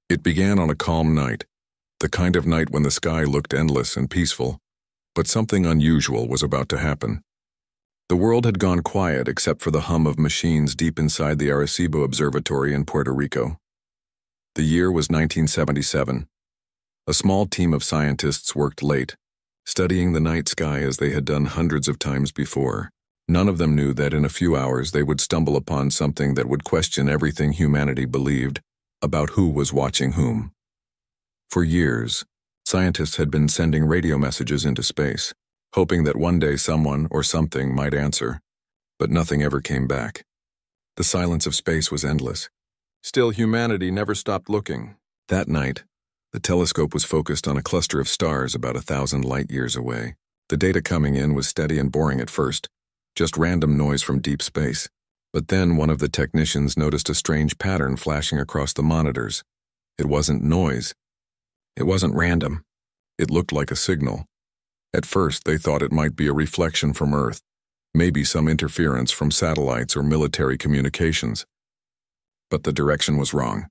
It began on a calm night, the kind of night when the sky looked endless and peaceful, but something unusual was about to happen. The world had gone quiet except for the hum of machines deep inside the Arecibo Observatory in Puerto Rico. The year was 1977. A small team of scientists worked late, studying the night sky as they had done hundreds of times before. None of them knew that in a few hours they would stumble upon something that would question everything humanity believed about who was watching whom. For years, scientists had been sending radio messages into space, hoping that one day someone or something might answer, but nothing ever came back. The silence of space was endless. Still, humanity never stopped looking. That night, the telescope was focused on a cluster of stars about 1,000 light-years away. The data coming in was steady and boring at first, just random noise from deep space. But then one of the technicians noticed a strange pattern flashing across the monitors. It wasn't noise. It wasn't random. It looked like a signal. At first, they thought it might be a reflection from Earth, maybe some interference from satellites or military communications. But the direction was wrong.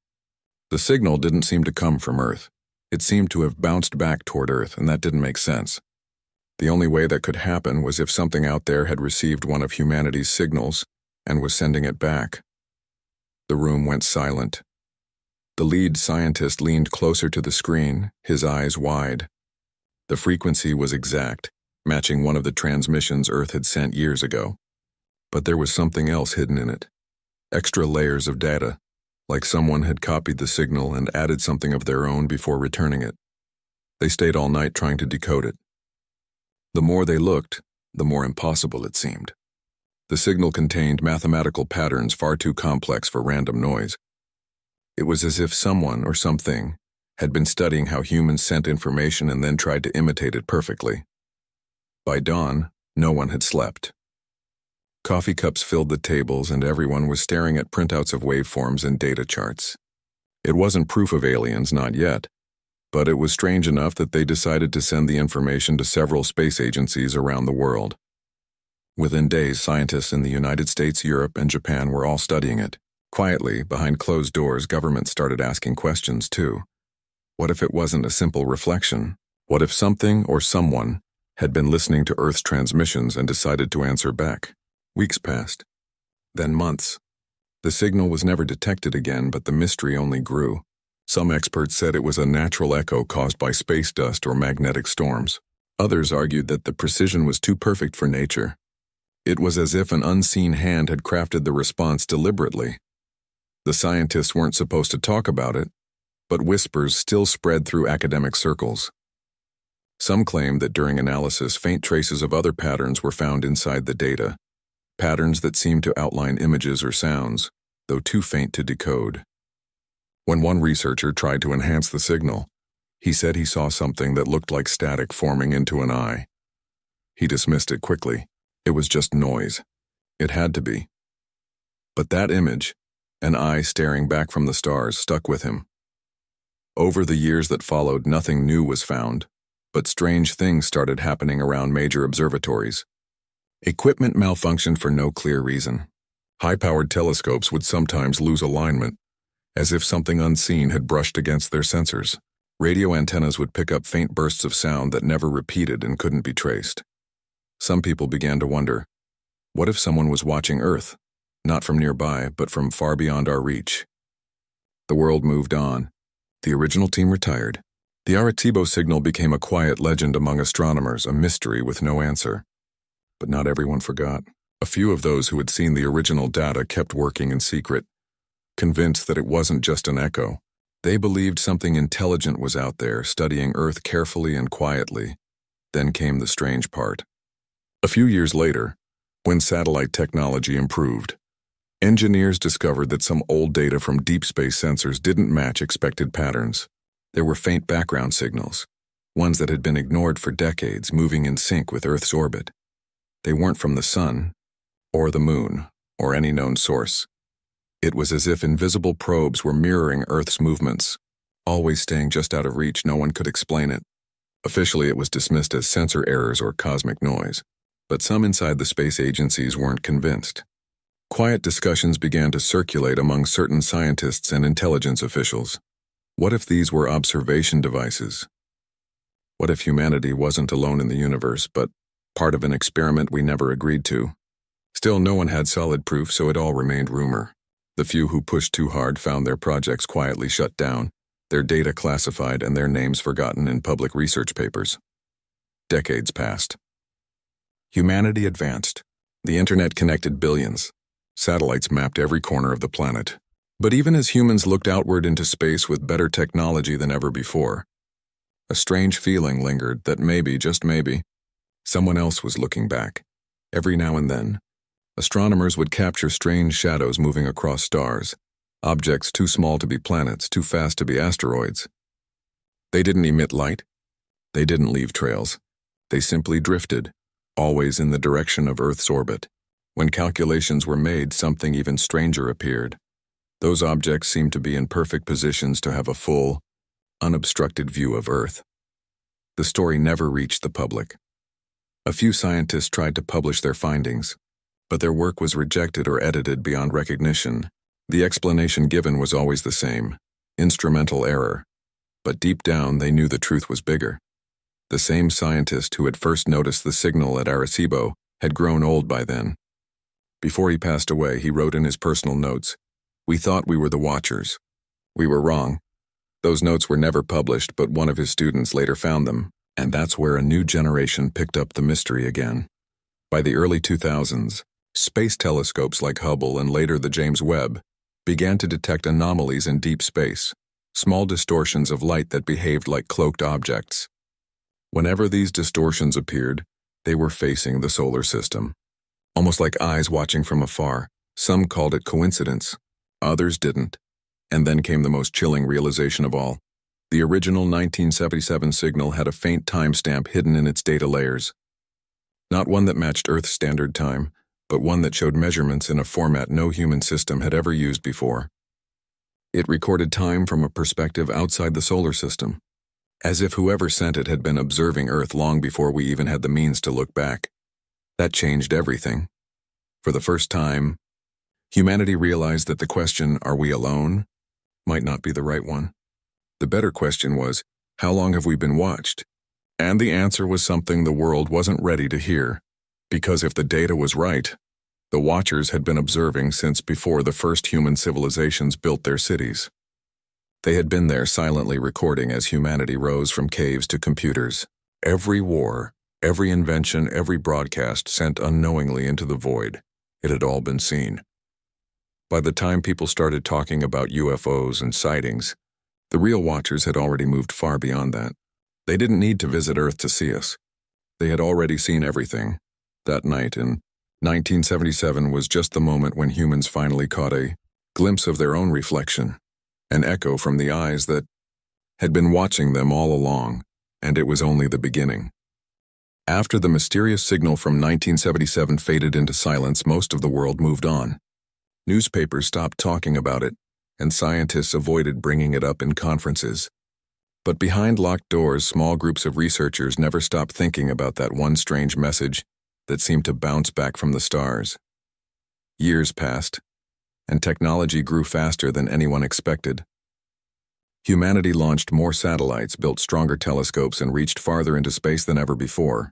The signal didn't seem to come from Earth. It seemed to have bounced back toward Earth, and that didn't make sense. The only way that could happen was if something out there had received one of humanity's signals and was sending it back. The room went silent. The lead scientist leaned closer to the screen, his eyes wide. The frequency was exact, matching one of the transmissions Earth had sent years ago. But there was something else hidden in it. Extra layers of data, like someone had copied the signal and added something of their own before returning it. They stayed all night trying to decode it. The more they looked, the more impossible it seemed. The signal contained mathematical patterns far too complex for random noise. It was as if someone or something had been studying how humans sent information and then tried to imitate it perfectly. By dawn, no one had slept. Coffee cups filled the tables and everyone was staring at printouts of waveforms and data charts. It wasn't proof of aliens, not yet, but it was strange enough that they decided to send the information to several space agencies around the world. Within days, scientists in the United States, Europe, and Japan were all studying it. Quietly, behind closed doors, governments started asking questions too. What if it wasn't a simple reflection? What if something or someone had been listening to Earth's transmissions and decided to answer back? Weeks passed, then months. The signal was never detected again, but the mystery only grew. Some experts said it was a natural echo caused by space dust or magnetic storms. Others argued that the precision was too perfect for nature. It was as if an unseen hand had crafted the response deliberately. The scientists weren't supposed to talk about it, but whispers still spread through academic circles. Some claimed that during analysis, faint traces of other patterns were found inside the data, patterns that seemed to outline images or sounds, though too faint to decode. When one researcher tried to enhance the signal, he said he saw something that looked like static forming into an eye. He dismissed it quickly. It was just noise. It had to be. But that image, an eye staring back from the stars, stuck with him. Over the years that followed, nothing new was found, but strange things started happening around major observatories. Equipment malfunctioned for no clear reason. High-powered telescopes would sometimes lose alignment, as if something unseen had brushed against their sensors. Radio antennas would pick up faint bursts of sound that never repeated and couldn't be traced. Some people began to wonder, what if someone was watching Earth, not from nearby, but from far beyond our reach? The world moved on. The original team retired. The Arecibo signal became a quiet legend among astronomers, a mystery with no answer. But not everyone forgot. A few of those who had seen the original data kept working in secret, convinced that it wasn't just an echo. They believed something intelligent was out there, studying Earth carefully and quietly. Then came the strange part. A few years later, when satellite technology improved, engineers discovered that some old data from deep space sensors didn't match expected patterns. There were faint background signals, ones that had been ignored for decades, moving in sync with Earth's orbit. They weren't from the sun, or the moon, or any known source. It was as if invisible probes were mirroring Earth's movements, always staying just out of reach. No one could explain it. Officially, it was dismissed as sensor errors or cosmic noise. But some inside the space agencies weren't convinced. Quiet discussions began to circulate among certain scientists and intelligence officials. What if these were observation devices? What if humanity wasn't alone in the universe, but part of an experiment we never agreed to? Still, no one had solid proof, so it all remained rumor. The few who pushed too hard found their projects quietly shut down, their data classified, and their names forgotten in public research papers. Decades passed. Humanity advanced. The internet connected billions. Satellites mapped every corner of the planet. But even as humans looked outward into space with better technology than ever before, a strange feeling lingered that maybe, just maybe, someone else was looking back. Every now and then, astronomers would capture strange shadows moving across stars, objects too small to be planets, too fast to be asteroids. They didn't emit light. They didn't leave trails. They simply drifted, always in the direction of Earth's orbit. When calculations were made, something even stranger appeared. Those objects seemed to be in perfect positions to have a full, unobstructed view of Earth. The story never reached the public. A few scientists tried to publish their findings, but their work was rejected or edited beyond recognition. The explanation given was always the same: instrumental error. But deep down, they knew the truth was bigger. The same scientist who had first noticed the signal at Arecibo had grown old by then. Before he passed away, he wrote in his personal notes, "We thought we were the watchers. We were wrong." Those notes were never published, but one of his students later found them, and that's where a new generation picked up the mystery again. By the early 2000s, space telescopes like Hubble and later the James Webb began to detect anomalies in deep space, small distortions of light that behaved like cloaked objects. Whenever these distortions appeared, they were facing the solar system. Almost like eyes watching from afar. Some called it coincidence. Others didn't. And then came the most chilling realization of all. The original 1977 signal had a faint timestamp hidden in its data layers. Not one that matched Earth's standard time, but one that showed measurements in a format no human system had ever used before. It recorded time from a perspective outside the solar system, as if whoever sent it had been observing Earth long before we even had the means to look back. That changed everything. For the first time, humanity realized that the question, "Are we alone?" might not be the right one. The better question was, "How long have we been watched?" And the answer was something the world wasn't ready to hear. Because if the data was right, the watchers had been observing since before the first human civilizations built their cities. They had been there silently recording as humanity rose from caves to computers. Every war, every invention, every broadcast sent unknowingly into the void. It had all been seen. By the time people started talking about UFOs and sightings, the real watchers had already moved far beyond that. They didn't need to visit Earth to see us. They had already seen everything. That night in 1977 was just the moment when humans finally caught a glimpse of their own reflection, an echo from the eyes that had been watching them all along, and it was only the beginning. After the mysterious signal from 1977 faded into silence, most of the world moved on. Newspapers stopped talking about it, and scientists avoided bringing it up in conferences. But behind locked doors, small groups of researchers never stopped thinking about that one strange message that seemed to bounce back from the stars. Years passed, and technology grew faster than anyone expected. Humanity launched more satellites, built stronger telescopes, and reached farther into space than ever before.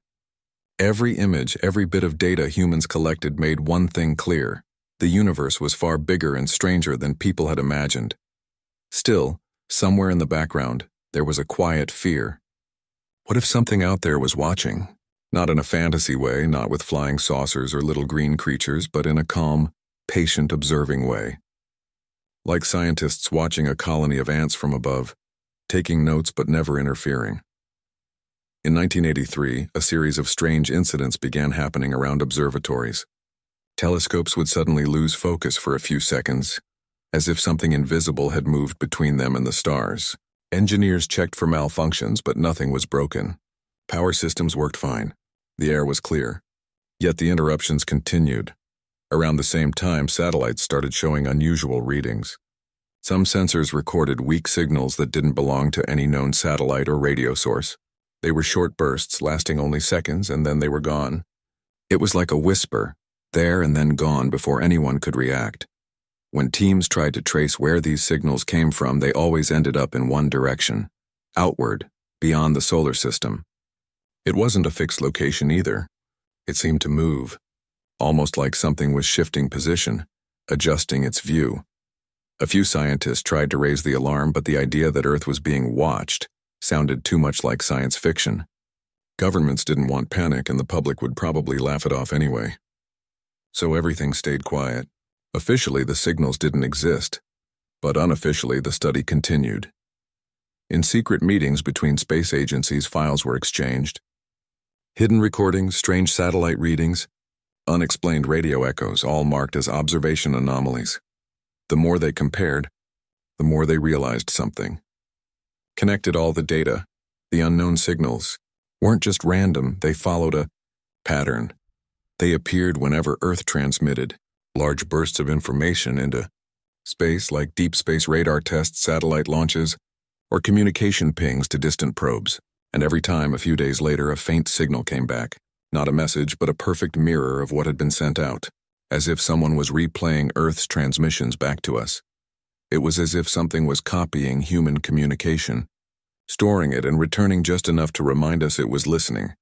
Every image, every bit of data humans collected made one thing clear: the universe was far bigger and stranger than people had imagined. Still, somewhere in the background, there was a quiet fear. What if something out there was watching? Not in a fantasy way, not with flying saucers or little green creatures, but in a calm, patient, observing way. Like scientists watching a colony of ants from above, taking notes but never interfering. In 1983, a series of strange incidents began happening around observatories. Telescopes would suddenly lose focus for a few seconds, as if something invisible had moved between them and the stars. Engineers checked for malfunctions, but nothing was broken. Power systems worked fine. The air was clear. Yet the interruptions continued. Around the same time, satellites started showing unusual readings. Some sensors recorded weak signals that didn't belong to any known satellite or radio source. They were short bursts, lasting only seconds, and then they were gone. It was like a whisper, there and then gone before anyone could react. When teams tried to trace where these signals came from, they always ended up in one direction, outward, beyond the solar system. It wasn't a fixed location either. It seemed to move, almost like something was shifting position, adjusting its view. A few scientists tried to raise the alarm, but the idea that Earth was being watched sounded too much like science fiction. Governments didn't want panic, and the public would probably laugh it off anyway. So everything stayed quiet. Officially, the signals didn't exist, but unofficially, the study continued. In secret meetings between space agencies, files were exchanged. Hidden recordings, strange satellite readings, unexplained radio echoes, all marked as observation anomalies. The more they compared, the more they realized something. Connected all the data, the unknown signals, weren't just random, they followed a pattern. They appeared whenever Earth transmitted large bursts of information into space, like deep space radar tests, satellite launches, or communication pings to distant probes. And every time, a few days later, a faint signal came back. Not a message, but a perfect mirror of what had been sent out, as if someone was replaying Earth's transmissions back to us. It was as if something was copying human communication, storing it and returning just enough to remind us it was listening.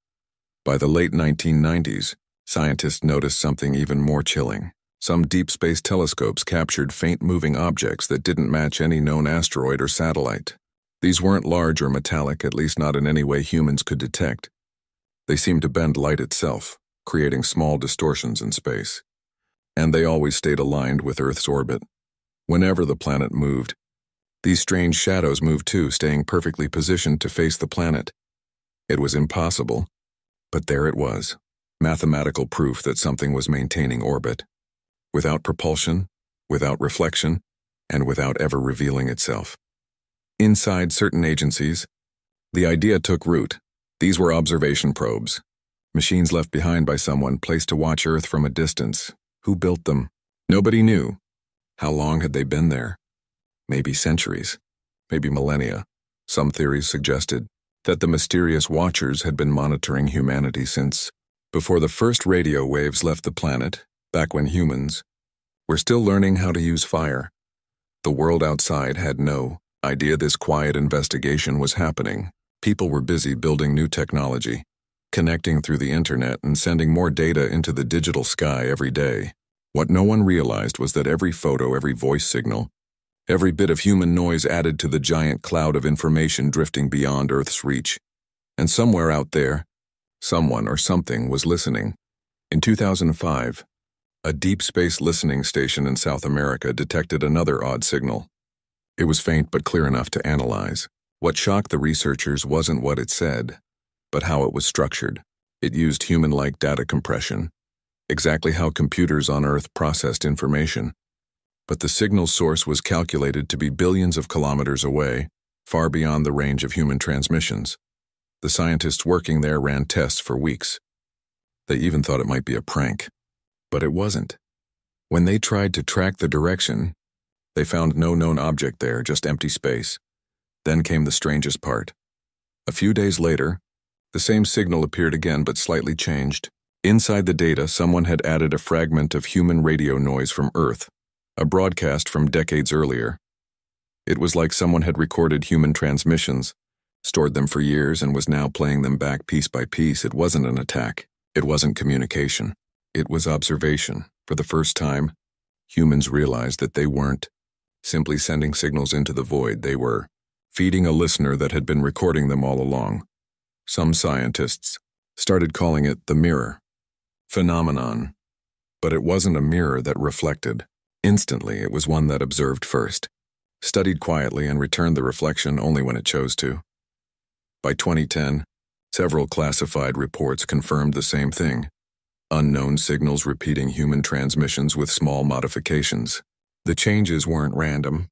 By the late 1990s, scientists noticed something even more chilling. Some deep space telescopes captured faint moving objects that didn't match any known asteroid or satellite. These weren't large or metallic, at least not in any way humans could detect. They seemed to bend light itself, creating small distortions in space. And they always stayed aligned with Earth's orbit. Whenever the planet moved, these strange shadows moved too, staying perfectly positioned to face the planet. It was impossible, but there it was, mathematical proof that something was maintaining orbit, without propulsion, without reflection, and without ever revealing itself. Inside certain agencies, the idea took root. These were observation probes, machines left behind by someone placed to watch Earth from a distance. Who built them? Nobody knew. How long had they been there? Maybe centuries, maybe millennia. Some theories suggested that the mysterious watchers had been monitoring humanity since before the first radio waves left the planet, back when humans were still learning how to use fire. The world outside had no idea this quiet investigation was happening. People were busy building new technology, connecting through the internet and sending more data into the digital sky every day. What no one realized was that every photo, every voice signal, every bit of human noise added to the giant cloud of information drifting beyond Earth's reach. And somewhere out there, someone or something was listening. In 2005, a deep space listening station in South America detected another odd signal. It was faint but clear enough to analyze. What shocked the researchers wasn't what it said, but how it was structured. It used human-like data compression, exactly how computers on Earth processed information. But the signal source was calculated to be billions of kilometers away, far beyond the range of human transmissions. The scientists working there ran tests for weeks. They even thought it might be a prank. But it wasn't. When they tried to track the direction, they found no known object there, just empty space. Then came the strangest part. A few days later, the same signal appeared again but slightly changed. Inside the data, someone had added a fragment of human radio noise from Earth, a broadcast from decades earlier. It was like someone had recorded human transmissions, stored them for years, and was now playing them back piece by piece. It wasn't an attack. It wasn't communication. It was observation. For the first time, humans realized that they weren't simply sending signals into the void. They were feeding a listener that had been recording them all along. Some scientists started calling it the mirror phenomenon. But it wasn't a mirror that reflected instantly. It was one that observed first, studied quietly, and returned the reflection only when it chose to. By 2010, several classified reports confirmed the same thing. Unknown signals repeating human transmissions with small modifications. The changes weren't random.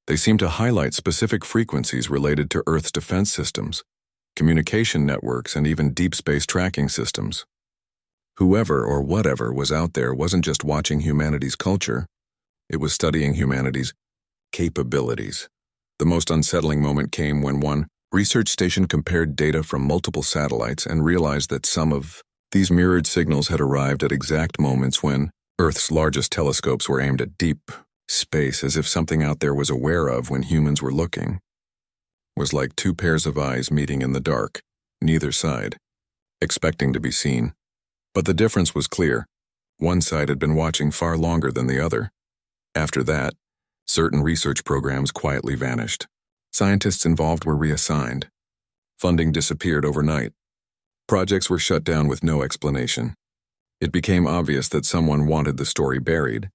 They seemed to highlight specific frequencies related to Earth's defense systems, communication networks, and even deep space tracking systems. Whoever or whatever was out there wasn't just watching humanity's culture, it was studying humanity's capabilities. The most unsettling moment came when one research station compared data from multiple satellites and realized that some of these mirrored signals had arrived at exact moments when Earth's largest telescopes were aimed at deep Space, as if something out there was aware of when humans were looking, was like two pairs of eyes meeting in the dark, neither side, expecting to be seen. But the difference was clear. One side had been watching far longer than the other. After that, certain research programs quietly vanished. Scientists involved were reassigned. Funding disappeared overnight. Projects were shut down with no explanation. It became obvious that someone wanted the story buried,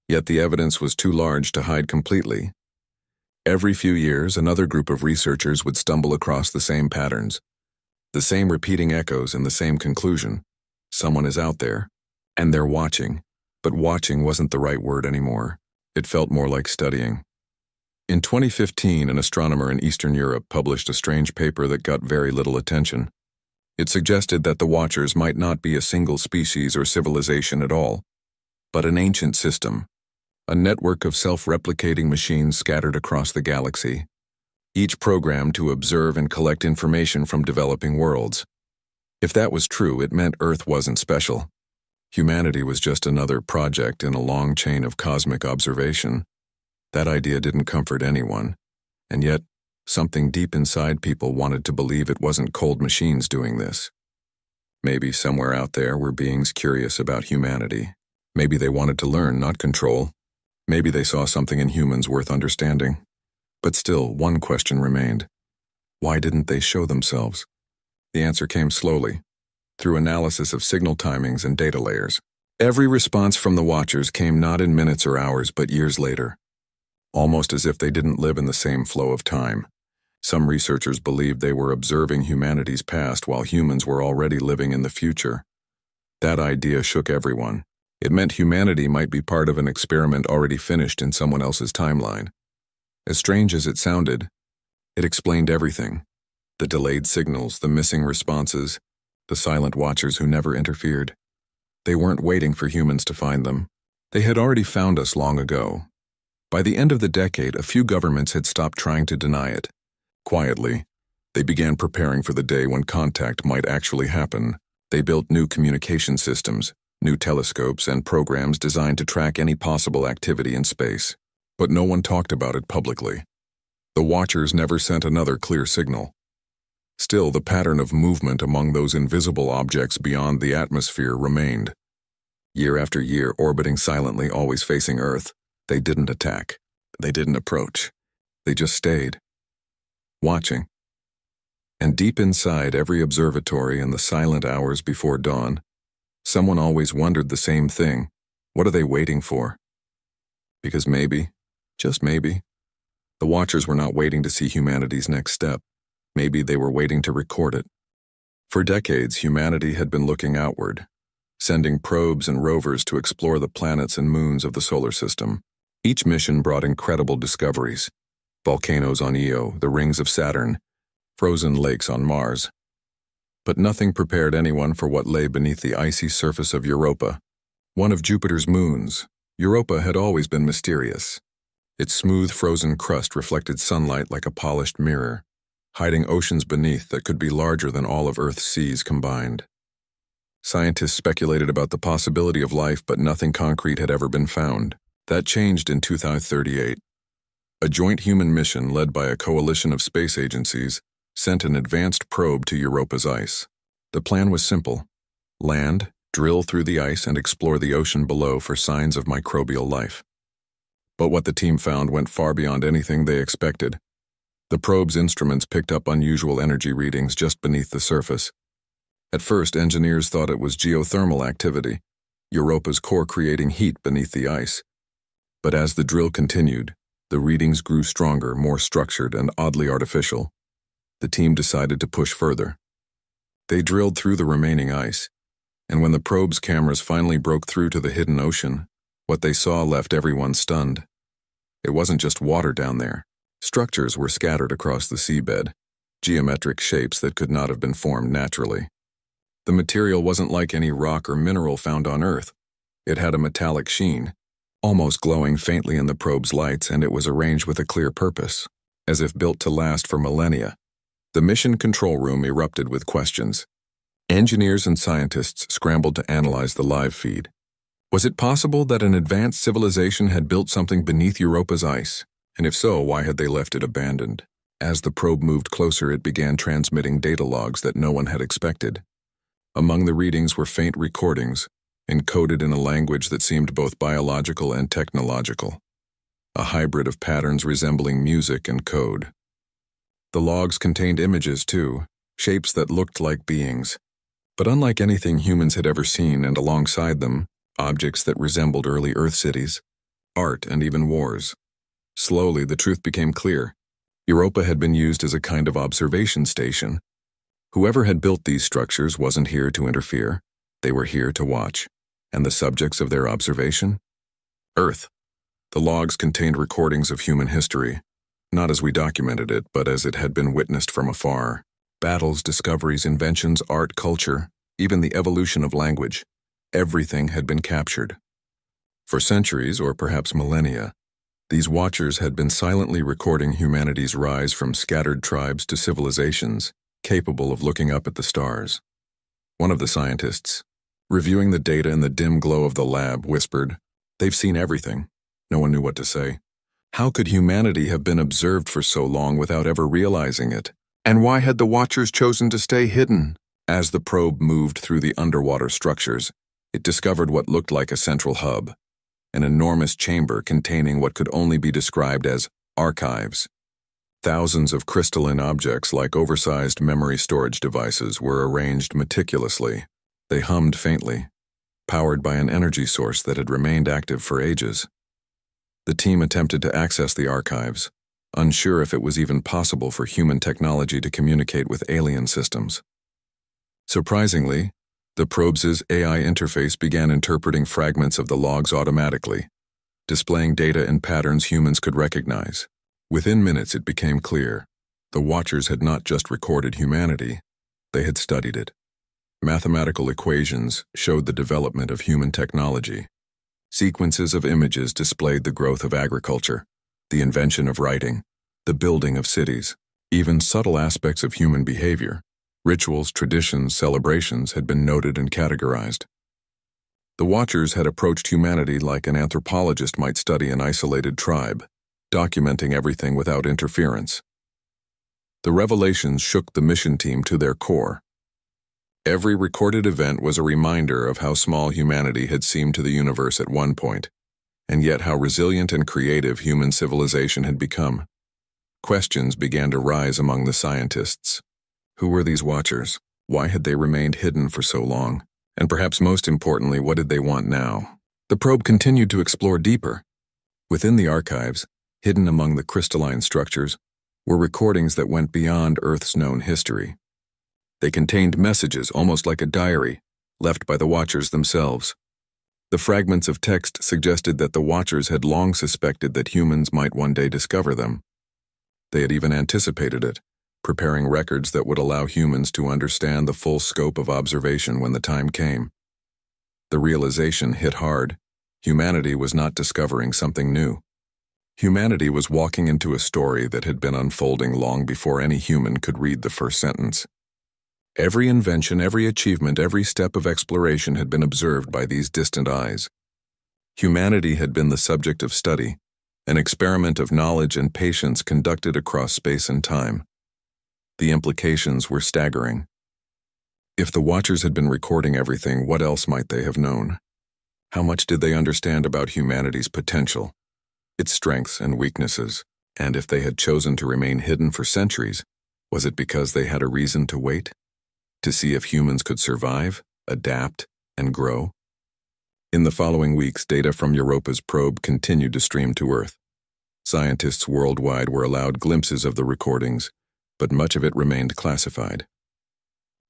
yet the evidence was too large to hide completely. Every few years, another group of researchers would stumble across the same patterns, the same repeating echoes and the same conclusion. Someone is out there, and they're watching. But watching wasn't the right word anymore. It felt more like studying. In 2015, an astronomer in Eastern Europe published a strange paper that got very little attention. It suggested that the watchers might not be a single species or civilization at all, but an ancient system, a network of self-replicating machines scattered across the galaxy, each programmed to observe and collect information from developing worlds. If that was true, it meant Earth wasn't special. Humanity was just another project in a long chain of cosmic observation. That idea didn't comfort anyone, and yet something deep inside people wanted to believe it wasn't cold machines doing this. Maybe somewhere out there were beings curious about humanity. Maybe they wanted to learn, not control. Maybe they saw something in humans worth understanding. But still, one question remained. Why didn't they show themselves? The answer came slowly, through analysis of signal timings and data layers. Every response from the watchers came not in minutes or hours, but years later, almost as if they didn't live in the same flow of time. Some researchers believed they were observing humanity's past while humans were already living in the future. That idea shook everyone. It meant humanity might be part of an experiment already finished in someone else's timeline. As strange as it sounded, it explained everything. The delayed signals, the missing responses, the silent watchers who never interfered. They weren't waiting for humans to find them. They had already found us long ago. By the end of the decade, a few governments had stopped trying to deny it. Quietly, they began preparing for the day when contact might actually happen. They built new communication systems, new telescopes, and programs designed to track any possible activity in space. But no one talked about it publicly. The watchers never sent another clear signal. Still, the pattern of movement among those invisible objects beyond the atmosphere remained. Year after year, orbiting silently, always facing Earth, they didn't attack. They didn't approach. They just stayed, watching. And deep inside every observatory in the silent hours before dawn, someone always wondered the same thing. What are they waiting for? Because maybe, just maybe, the watchers were not waiting to see humanity's next step. Maybe they were waiting to record it. For decades, humanity had been looking outward, sending probes and rovers to explore the planets and moons of the solar system. Each mission brought incredible discoveries: volcanoes on Io, the rings of Saturn, frozen lakes on Mars. But nothing prepared anyone for what lay beneath the icy surface of Europa. One of Jupiter's moons, Europa had always been mysterious. Its smooth, frozen crust reflected sunlight like a polished mirror, hiding oceans beneath that could be larger than all of Earth's seas combined. Scientists speculated about the possibility of life, but nothing concrete had ever been found. That changed in 2038. A joint human mission led by a coalition of space agencies sent an advanced probe to Europa's ice. The plan was simple: land, drill through the ice, and explore the ocean below for signs of microbial life. But what the team found went far beyond anything they expected. The probe's instruments picked up unusual energy readings just beneath the surface. At first, engineers thought it was geothermal activity, Europa's core creating heat beneath the ice. But as the drill continued, the readings grew stronger, more structured, and oddly artificial. The team decided to push further. They drilled through the remaining ice, and when the probe's cameras finally broke through to the hidden ocean, what they saw left everyone stunned. It wasn't just water down there. Structures were scattered across the seabed, geometric shapes that could not have been formed naturally. The material wasn't like any rock or mineral found on Earth. It had a metallic sheen, almost glowing faintly in the probe's lights, and it was arranged with a clear purpose, as if built to last for millennia. The mission control room erupted with questions. Engineers and scientists scrambled to analyze the live feed. Was it possible that an advanced civilization had built something beneath Europa's ice? And if so, why had they left it abandoned? As the probe moved closer, it began transmitting data logs that no one had expected. Among the readings were faint recordings, encoded in a language that seemed both biological and technological, a hybrid of patterns resembling music and code. The logs contained images, too, shapes that looked like beings, but unlike anything humans had ever seen, and alongside them, objects that resembled early Earth cities, art, and even wars. Slowly, the truth became clear. Europa had been used as a kind of observation station. Whoever had built these structures wasn't here to interfere. They were here to watch. And the subjects of their observation? Earth. The logs contained recordings of human history, not as we documented it, but as it had been witnessed from afar. Battles, discoveries, inventions, art, culture, even the evolution of language. Everything had been captured. For centuries, or perhaps millennia, these watchers had been silently recording humanity's rise from scattered tribes to civilizations capable of looking up at the stars. One of the scientists, reviewing the data in the dim glow of the lab, whispered, "They've seen everything." No one knew what to say. How could humanity have been observed for so long without ever realizing it? And why had the watchers chosen to stay hidden? As the probe moved through the underwater structures, it discovered what looked like a central hub, an enormous chamber containing what could only be described as archives. Thousands of crystalline objects like oversized memory storage devices were arranged meticulously. They hummed faintly, powered by an energy source that had remained active for ages. The team attempted to access the archives, unsure if it was even possible for human technology to communicate with alien systems. Surprisingly, the probe's AI interface began interpreting fragments of the logs automatically, displaying data in patterns humans could recognize. Within minutes, it became clear. The watchers had not just recorded humanity, they had studied it. Mathematical equations showed the development of human technology. Sequences of images displayed the growth of agriculture, the invention of writing, the building of cities. Even subtle aspects of human behavior, rituals, traditions, celebrations had been noted and categorized. The watchers had approached humanity like an anthropologist might study an isolated tribe, documenting everything without interference. The revelations shook the mission team to their core. Every recorded event was a reminder of how small humanity had seemed to the universe at one point, and yet how resilient and creative human civilization had become. Questions began to rise among the scientists. Who were these watchers? Why had they remained hidden for so long? And perhaps most importantly, what did they want now? The probe continued to explore deeper. Within the archives, hidden among the crystalline structures, were recordings that went beyond Earth's known history. They contained messages, almost like a diary, left by the watchers themselves. The fragments of text suggested that the watchers had long suspected that humans might one day discover them. They had even anticipated it, preparing records that would allow humans to understand the full scope of observation when the time came. The realization hit hard. Humanity was not discovering something new. Humanity was walking into a story that had been unfolding long before any human could read the first sentence. Every invention, every achievement, every step of exploration had been observed by these distant eyes. Humanity had been the subject of study, an experiment of knowledge and patience conducted across space and time. The implications were staggering. If the watchers had been recording everything, what else might they have known? How much did they understand about humanity's potential, its strengths and weaknesses? And if they had chosen to remain hidden for centuries, was it because they had a reason to wait? To see if humans could survive, adapt, and grow? In the following weeks, data from Europa's probe continued to stream to Earth. Scientists worldwide were allowed glimpses of the recordings, but much of it remained classified.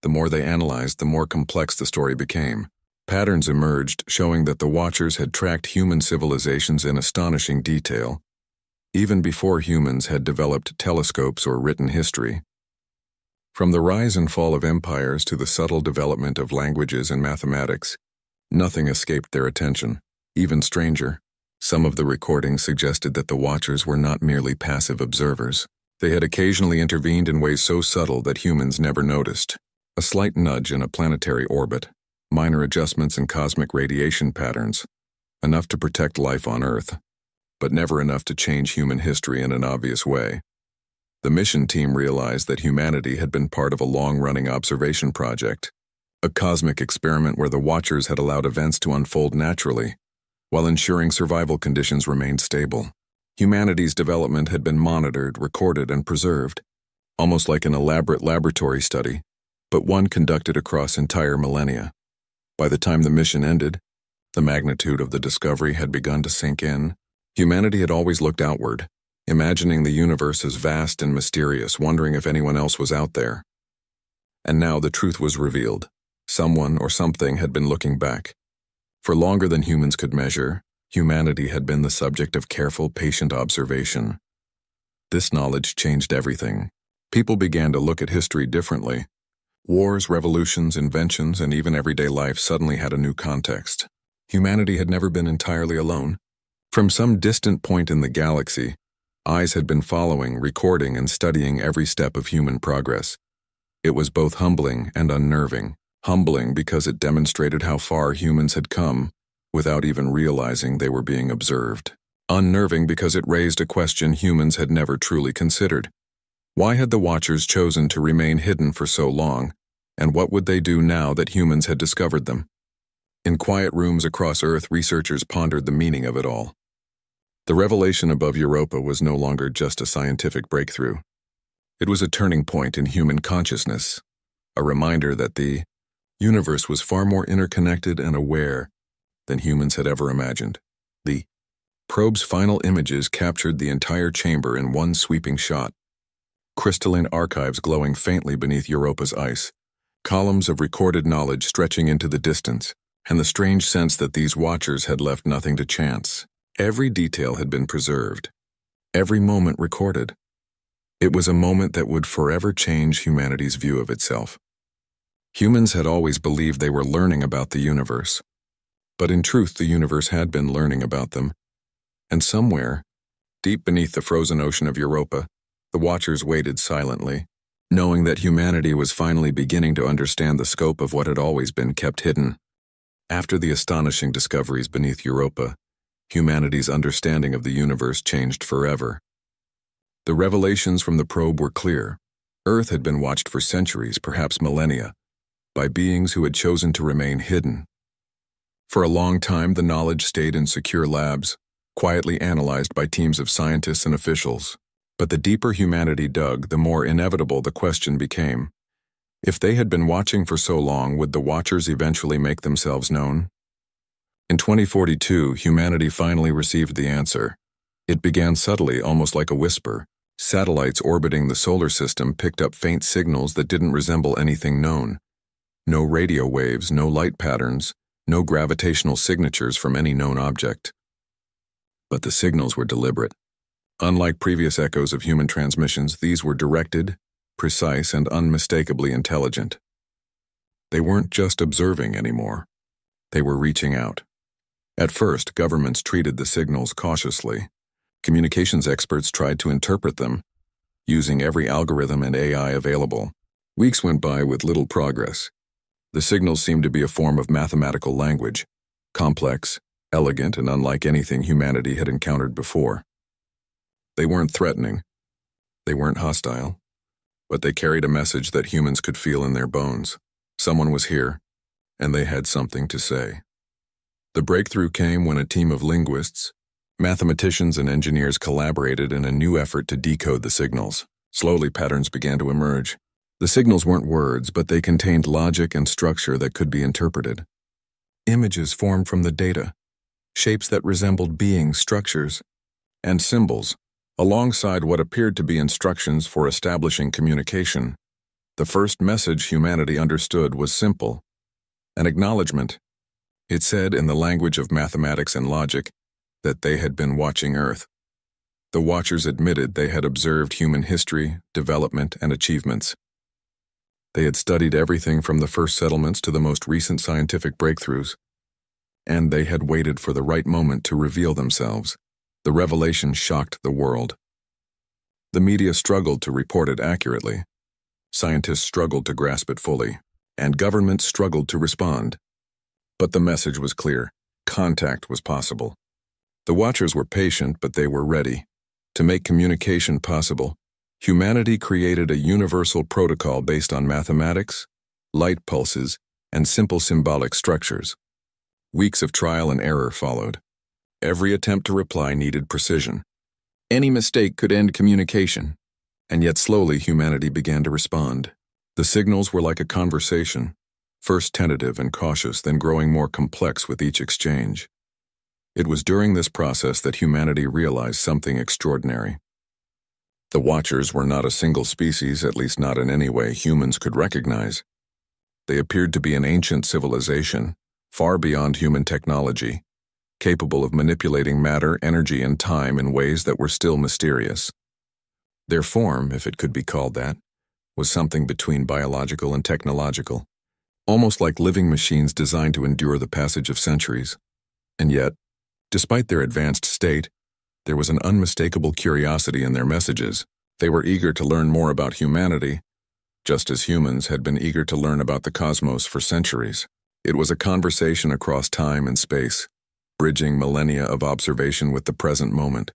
The more they analyzed, the more complex the story became. Patterns emerged showing that the watchers had tracked human civilizations in astonishing detail, even before humans had developed telescopes or written history. From the rise and fall of empires to the subtle development of languages and mathematics, nothing escaped their attention. Even stranger, some of the recordings suggested that the watchers were not merely passive observers. They had occasionally intervened in ways so subtle that humans never noticed. A slight nudge in a planetary orbit, minor adjustments in cosmic radiation patterns, enough to protect life on Earth, but never enough to change human history in an obvious way. The mission team realized that humanity had been part of a long-running observation project, a cosmic experiment where the Watchers had allowed events to unfold naturally, while ensuring survival conditions remained stable. Humanity's development had been monitored, recorded, and preserved, almost like an elaborate laboratory study, but one conducted across entire millennia. By the time the mission ended, the magnitude of the discovery had begun to sink in. Humanity had always looked outward, imagining the universe as vast and mysterious, wondering if anyone else was out there. And now the truth was revealed. Someone or something had been looking back. For longer than humans could measure, humanity had been the subject of careful, patient observation. This knowledge changed everything. People began to look at history differently. Wars, revolutions, inventions, and even everyday life suddenly had a new context. Humanity had never been entirely alone. From some distant point in the galaxy, eyes had been following, recording, and studying every step of human progress. It was both humbling and unnerving. Humbling because it demonstrated how far humans had come without even realizing they were being observed. Unnerving because it raised a question humans had never truly considered. Why had the Watchers chosen to remain hidden for so long, and what would they do now that humans had discovered them? In quiet rooms across Earth, researchers pondered the meaning of it all. The revelation above Europa was no longer just a scientific breakthrough. It was a turning point in human consciousness, a reminder that the universe was far more interconnected and aware than humans had ever imagined. The probe's final images captured the entire chamber in one sweeping shot. Crystalline archives glowing faintly beneath Europa's ice, columns of recorded knowledge stretching into the distance, and the strange sense that these Watchers had left nothing to chance. Every detail had been preserved, every moment recorded. It was a moment that would forever change humanity's view of itself. Humans had always believed they were learning about the universe, but in truth the universe had been learning about them. And somewhere, deep beneath the frozen ocean of Europa, the Watchers waited silently, knowing that humanity was finally beginning to understand the scope of what had always been kept hidden. After the astonishing discoveries beneath Europa, humanity's understanding of the universe changed forever. The revelations from the probe were clear. Earth had been watched for centuries, perhaps millennia, by beings who had chosen to remain hidden. For a long time, the knowledge stayed in secure labs, quietly analyzed by teams of scientists and officials. But the deeper humanity dug, the more inevitable the question became. If they had been watching for so long, would the Watchers eventually make themselves known? In 2042, humanity finally received the answer. It began subtly, almost like a whisper. Satellites orbiting the solar system picked up faint signals that didn't resemble anything known. No radio waves, no light patterns, no gravitational signatures from any known object. But the signals were deliberate. Unlike previous echoes of human transmissions, these were directed, precise, and unmistakably intelligent. They weren't just observing anymore. They were reaching out. At first, governments treated the signals cautiously. Communications experts tried to interpret them, using every algorithm and AI available. Weeks went by with little progress. The signals seemed to be a form of mathematical language, complex, elegant, and unlike anything humanity had encountered before. They weren't threatening. They weren't hostile. But they carried a message that humans could feel in their bones. Someone was here, and they had something to say. The breakthrough came when a team of linguists, mathematicians, and engineers collaborated in a new effort to decode the signals. Slowly, patterns began to emerge. The signals weren't words, but they contained logic and structure that could be interpreted. Images formed from the data, shapes that resembled beings, structures, and symbols, alongside what appeared to be instructions for establishing communication. The first message humanity understood was simple, an acknowledgement. It said in the language of mathematics and logic that they had been watching Earth. The Watchers admitted they had observed human history, development, and achievements. They had studied everything from the first settlements to the most recent scientific breakthroughs, and they had waited for the right moment to reveal themselves. The revelation shocked the world. The media struggled to report it accurately. Scientists struggled to grasp it fully, and governments struggled to respond. But the message was clear. Contact was possible. The Watchers were patient, but they were ready. To make communication possible, humanity created a universal protocol based on mathematics, light pulses, and simple symbolic structures. Weeks of trial and error followed. Every attempt to reply needed precision. Any mistake could end communication, and yet slowly humanity began to respond. The signals were like a conversation, first tentative and cautious, then growing more complex with each exchange. It was during this process that humanity realized something extraordinary. The Watchers were not a single species, at least not in any way humans could recognize. They appeared to be an ancient civilization, far beyond human technology, capable of manipulating matter, energy, and time in ways that were still mysterious. Their form, if it could be called that, was something between biological and technological, almost like living machines designed to endure the passage of centuries. And yet, despite their advanced state, there was an unmistakable curiosity in their messages. They were eager to learn more about humanity, just as humans had been eager to learn about the cosmos for centuries. It was a conversation across time and space, bridging millennia of observation with the present moment.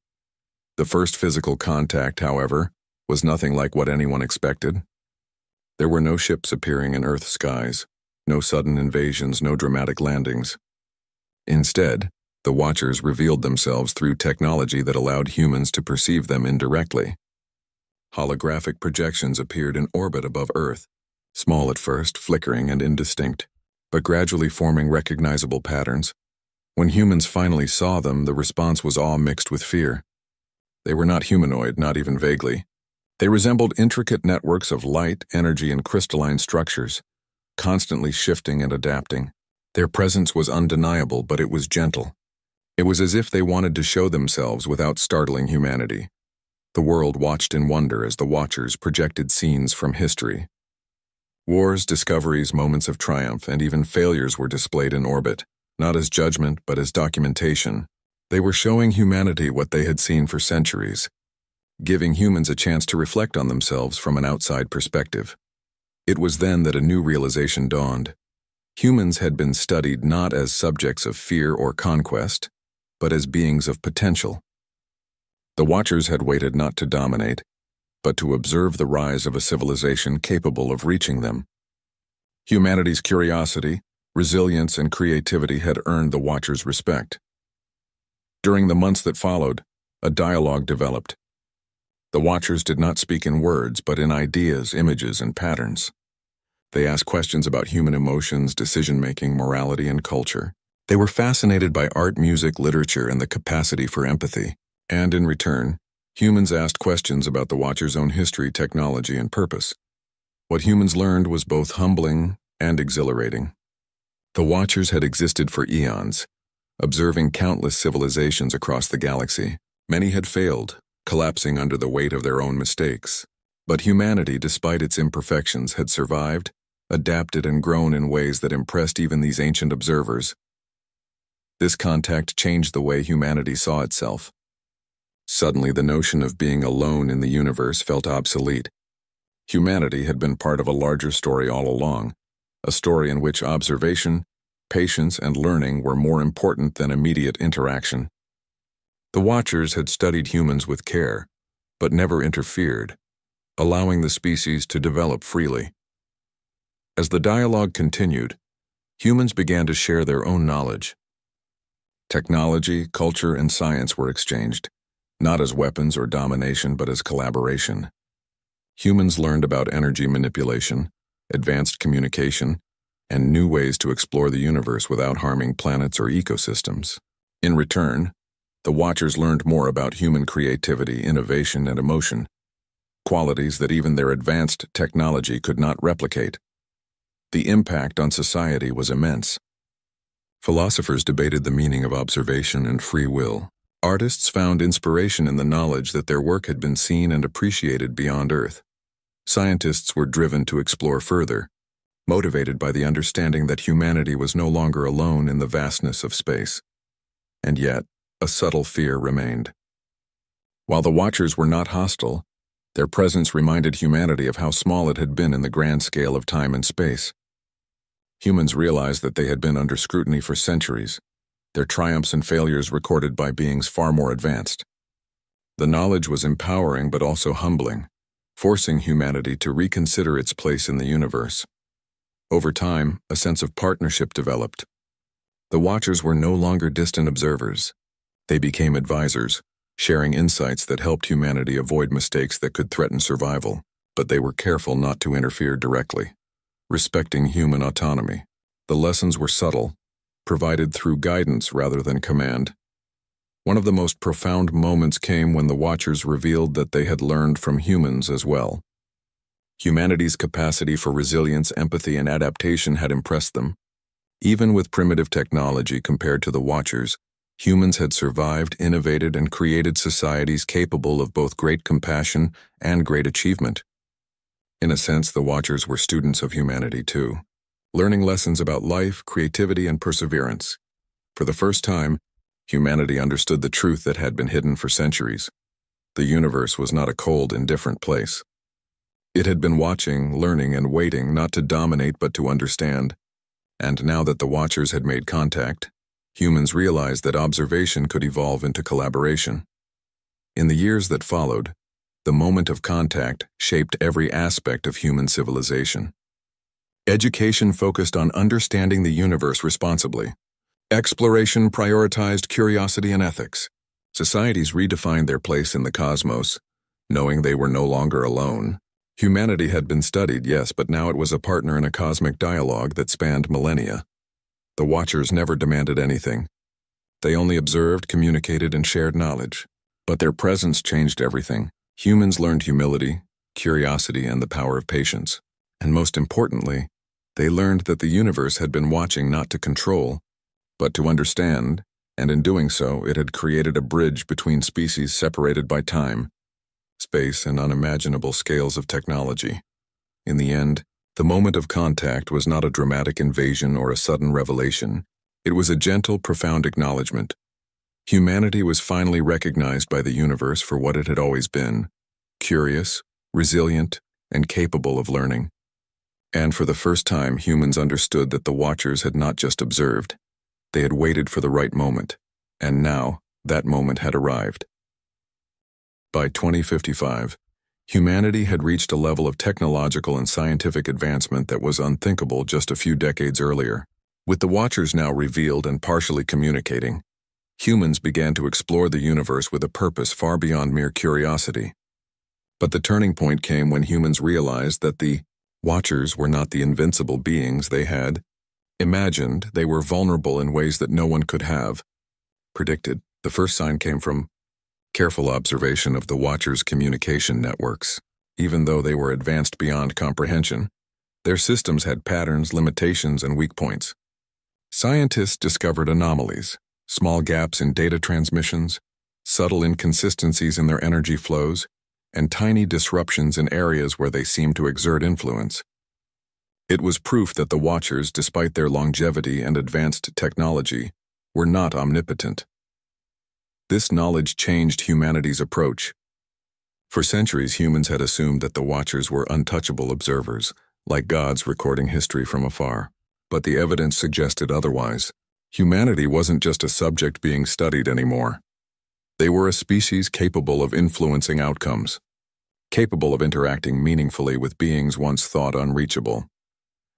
The first physical contact, however, was nothing like what anyone expected. There were no ships appearing in Earth's skies, no sudden invasions, no dramatic landings. Instead, the Watchers revealed themselves through technology that allowed humans to perceive them indirectly. Holographic projections appeared in orbit above Earth, small at first, flickering and indistinct, but gradually forming recognizable patterns. When humans finally saw them, the response was awe mixed with fear. They were not humanoid, not even vaguely. They resembled intricate networks of light, energy, and crystalline structures, constantly shifting and adapting. Their presence was undeniable, but it was gentle. It was as if they wanted to show themselves without startling humanity. The world watched in wonder as the Watchers projected scenes from history. Wars, discoveries, moments of triumph, and even failures were displayed in orbit, not as judgment but as documentation. They were showing humanity what they had seen for centuries, giving humans a chance to reflect on themselves from an outside perspective. It was then that a new realization dawned. Humans had been studied not as subjects of fear or conquest, but as beings of potential. The Watchers had waited not to dominate, but to observe the rise of a civilization capable of reaching them. Humanity's curiosity, resilience, and creativity had earned the Watchers' respect. During the months that followed, a dialogue developed. The Watchers did not speak in words, but in ideas, images, and patterns. They asked questions about human emotions, decision-making, morality, and culture. They were fascinated by art, music, literature, and the capacity for empathy. And in return, humans asked questions about the Watchers' own history, technology, and purpose. What humans learned was both humbling and exhilarating. The Watchers had existed for eons, observing countless civilizations across the galaxy. Many had failed, collapsing under the weight of their own mistakes. But humanity, despite its imperfections, had survived, adapted, and grown in ways that impressed even these ancient observers. This contact changed the way humanity saw itself. Suddenly, the notion of being alone in the universe felt obsolete. Humanity had been part of a larger story all along, a story in which observation, patience, and learning were more important than immediate interaction. The Watchers had studied humans with care, but never interfered, allowing the species to develop freely. As the dialogue continued, humans began to share their own knowledge. Technology, culture, and science were exchanged, not as weapons or domination, but as collaboration. Humans learned about energy manipulation, advanced communication, and new ways to explore the universe without harming planets or ecosystems. In return, the Watchers learned more about human creativity, innovation, and emotion, qualities that even their advanced technology could not replicate. The impact on society was immense. Philosophers debated the meaning of observation and free will. Artists found inspiration in the knowledge that their work had been seen and appreciated beyond Earth. Scientists were driven to explore further, motivated by the understanding that humanity was no longer alone in the vastness of space. And yet, a subtle fear remained. While the Watchers were not hostile, their presence reminded humanity of how small it had been in the grand scale of time and space. Humans realized that they had been under scrutiny for centuries, their triumphs and failures recorded by beings far more advanced. The knowledge was empowering but also humbling, forcing humanity to reconsider its place in the universe. Over time, a sense of partnership developed. The Watchers were no longer distant observers. They became advisors, sharing insights that helped humanity avoid mistakes that could threaten survival, but they were careful not to interfere directly, respecting human autonomy. The lessons were subtle, provided through guidance rather than command. One of the most profound moments came when the Watchers revealed that they had learned from humans as well. Humanity's capacity for resilience, empathy, and adaptation had impressed them. Even with primitive technology compared to the Watchers, humans had survived, innovated, and created societies capable of both great compassion and great achievement. In a sense, the Watchers were students of humanity too, learning lessons about life, creativity, and perseverance. For the first time, humanity understood the truth that had been hidden for centuries. The universe was not a cold, indifferent place. It had been watching, learning, and waiting not to dominate but to understand. And now that the Watchers had made contact, humans realized that observation could evolve into collaboration. In the years that followed, the moment of contact shaped every aspect of human civilization. Education focused on understanding the universe responsibly. Exploration prioritized curiosity and ethics. Societies redefined their place in the cosmos, knowing they were no longer alone. Humanity had been studied, yes, but now it was a partner in a cosmic dialogue that spanned millennia. The Watchers never demanded anything. They only observed, communicated, and shared knowledge. But their presence changed everything. Humans learned humility, curiosity, and the power of patience. And most importantly, they learned that the universe had been watching not to control, but to understand, and in doing so, it had created a bridge between species separated by time, space, and unimaginable scales of technology. In the end, the moment of contact was not a dramatic invasion or a sudden revelation. It was a gentle, profound acknowledgement. Humanity was finally recognized by the universe for what it had always been: curious, resilient, and capable of learning. And for the first time, humans understood that the Watchers had not just observed. They had waited for the right moment, and now that moment had arrived. By 2055, humanity had reached a level of technological and scientific advancement that was unthinkable just a few decades earlier. With the Watchers now revealed and partially communicating, humans began to explore the universe with a purpose far beyond mere curiosity. But the turning point came when humans realized that the Watchers were not the invincible beings they had imagined. They were vulnerable in ways that no one could have predicted. The first sign came from careful observation of the Watchers' communication networks. Even though they were advanced beyond comprehension, their systems had patterns, limitations, and weak points. Scientists discovered anomalies, small gaps in data transmissions, subtle inconsistencies in their energy flows, and tiny disruptions in areas where they seemed to exert influence. It was proof that the Watchers, despite their longevity and advanced technology, were not omnipotent. This knowledge changed humanity's approach. For centuries, humans had assumed that the Watchers were untouchable observers, like gods recording history from afar. But the evidence suggested otherwise. Humanity wasn't just a subject being studied anymore. They were a species capable of influencing outcomes, capable of interacting meaningfully with beings once thought unreachable.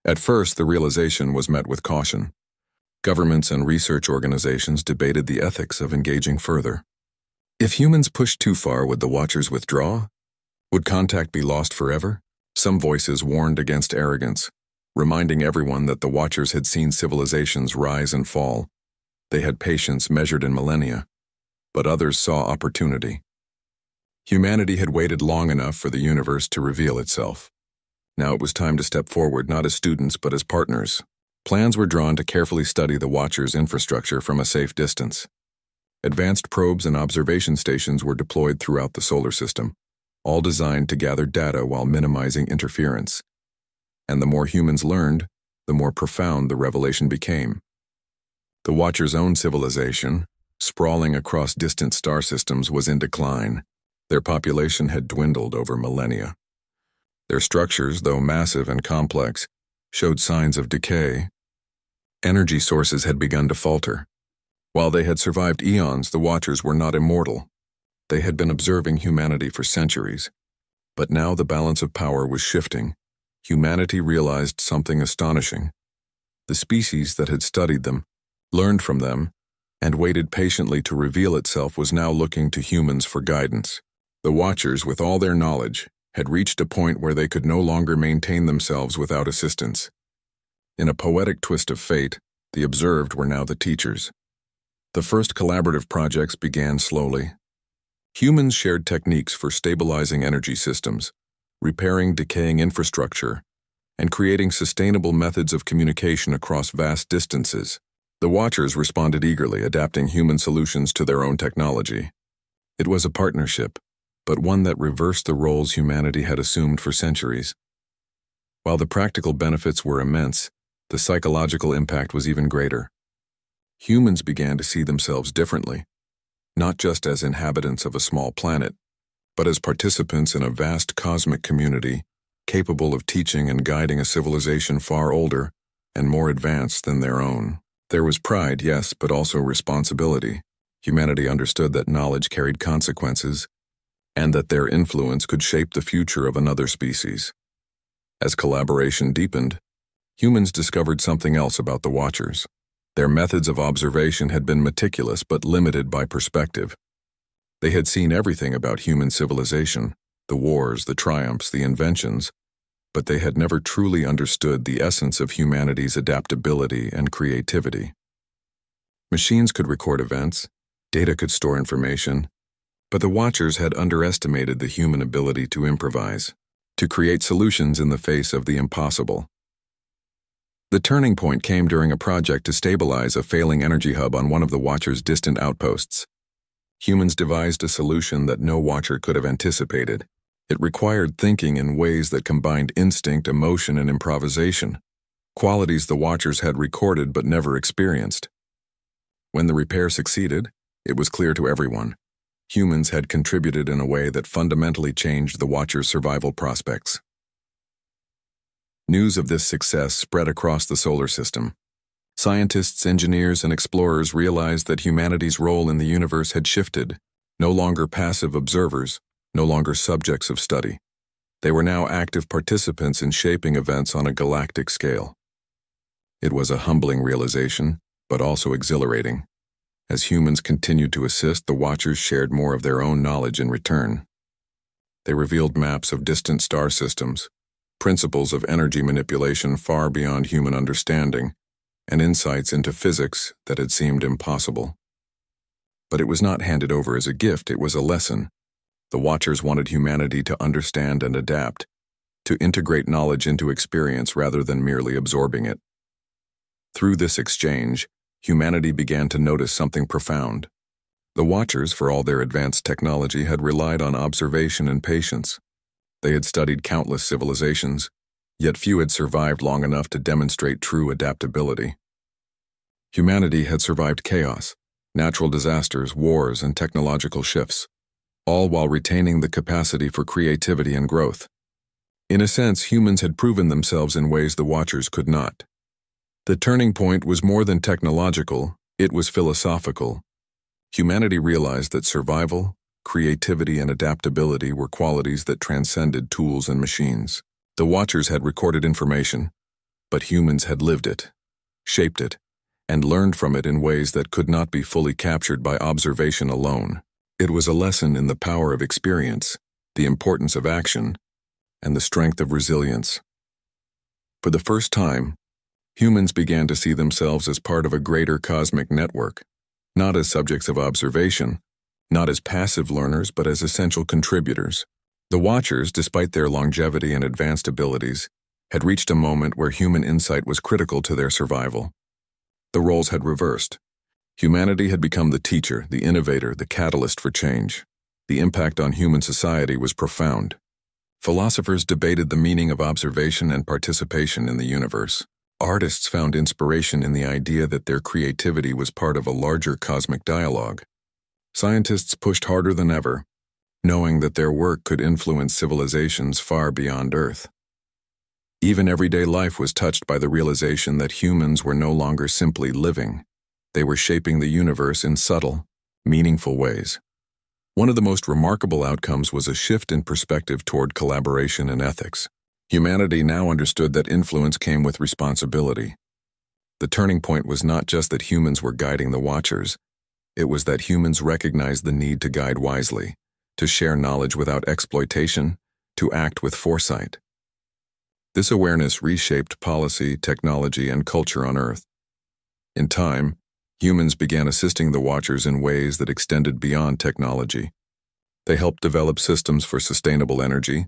At first, the realization was met with caution. Governments and research organizations debated the ethics of engaging further. If humans pushed too far, would the Watchers withdraw? Would contact be lost forever? Some voices warned against arrogance, reminding everyone that the Watchers had seen civilizations rise and fall. They had patience measured in millennia. But others saw opportunity. Humanity had waited long enough for the universe to reveal itself. Now it was time to step forward, not as students but as partners. Plans were drawn to carefully study the Watchers' infrastructure from a safe distance. Advanced probes and observation stations were deployed throughout the solar system, all designed to gather data while minimizing interference. And the more humans learned, the more profound the revelation became. The Watchers' own civilization, sprawling across distant star systems, was in decline. Their population had dwindled over millennia. Their structures, though massive and complex, showed signs of decay, Energy sources had begun to falter. While they had survived eons, the Watchers were not immortal. They had been observing humanity for centuries. But now the balance of power was shifting. Humanity realized something astonishing. The species that had studied them, learned from them, and waited patiently to reveal itself was now looking to humans for guidance. The Watchers, with all their knowledge, had reached a point where they could no longer maintain themselves without assistance. In a poetic twist of fate, the observed were now the teachers. The first collaborative projects began slowly. Humans shared techniques for stabilizing energy systems, repairing decaying infrastructure, and creating sustainable methods of communication across vast distances. The Watchers responded eagerly, adapting human solutions to their own technology. It was a partnership, but one that reversed the roles humanity had assumed for centuries. While the practical benefits were immense, the psychological impact was even greater. Humans began to see themselves differently, not just as inhabitants of a small planet, but as participants in a vast cosmic community capable of teaching and guiding a civilization far older and more advanced than their own. There was pride, yes, but also responsibility. Humanity understood that knowledge carried consequences, and that their influence could shape the future of another species. As collaboration deepened, humans discovered something else about the Watchers. Their methods of observation had been meticulous but limited by perspective. They had seen everything about human civilization, the wars, the triumphs, the inventions, but they had never truly understood the essence of humanity's adaptability and creativity. Machines could record events, data could store information, but the Watchers had underestimated the human ability to improvise, to create solutions in the face of the impossible. The turning point came during a project to stabilize a failing energy hub on one of the Watchers' distant outposts. Humans devised a solution that no Watcher could have anticipated. It required thinking in ways that combined instinct, emotion, and improvisation, qualities the Watchers had recorded but never experienced. When the repair succeeded, it was clear to everyone. Humans had contributed in a way that fundamentally changed the Watchers' survival prospects. News of this success spread across the solar system. Scientists, engineers, and explorers realized that humanity's role in the universe had shifted, no longer passive observers, no longer subjects of study. They were now active participants in shaping events on a galactic scale. It was a humbling realization, but also exhilarating. As humans continued to assist, the Watchers shared more of their own knowledge in return. They revealed maps of distant star systems, principles of energy manipulation far beyond human understanding, and insights into physics that had seemed impossible. But it was not handed over as a gift, it was a lesson. The Watchers wanted humanity to understand and adapt, to integrate knowledge into experience rather than merely absorbing it. Through this exchange, humanity began to notice something profound. The Watchers, for all their advanced technology, had relied on observation and patience. They had studied countless civilizations, yet few had survived long enough to demonstrate true adaptability. Humanity had survived chaos, natural disasters, wars, and technological shifts, all while retaining the capacity for creativity and growth. In a sense, humans had proven themselves in ways the Watchers could not. The turning point was more than technological, it was philosophical. Humanity realized that survival, creativity, and adaptability were qualities that transcended tools and machines. The Watchers had recorded information, but humans had lived it, shaped it, and learned from it in ways that could not be fully captured by observation alone. It was a lesson in the power of experience, the importance of action, and the strength of resilience. For the first time, humans began to see themselves as part of a greater cosmic network, not as subjects of observation, not as passive learners, but as essential contributors. The Watchers, despite their longevity and advanced abilities, had reached a moment where human insight was critical to their survival. The roles had reversed. Humanity had become the teacher, the innovator, the catalyst for change. The impact on human society was profound. Philosophers debated the meaning of observation and participation in the universe. Artists found inspiration in the idea that their creativity was part of a larger cosmic dialogue. Scientists pushed harder than ever, knowing that their work could influence civilizations far beyond Earth. Even everyday life was touched by the realization that humans were no longer simply living. They were shaping the universe in subtle, meaningful ways. One of the most remarkable outcomes was a shift in perspective toward collaboration and ethics. Humanity now understood that influence came with responsibility. The turning point was not just that humans were guiding the Watchers, it was that humans recognized the need to guide wisely, to share knowledge without exploitation, to act with foresight. This awareness reshaped policy, technology, and culture on Earth. In time, humans began assisting the Watchers in ways that extended beyond technology. They helped develop systems for sustainable energy,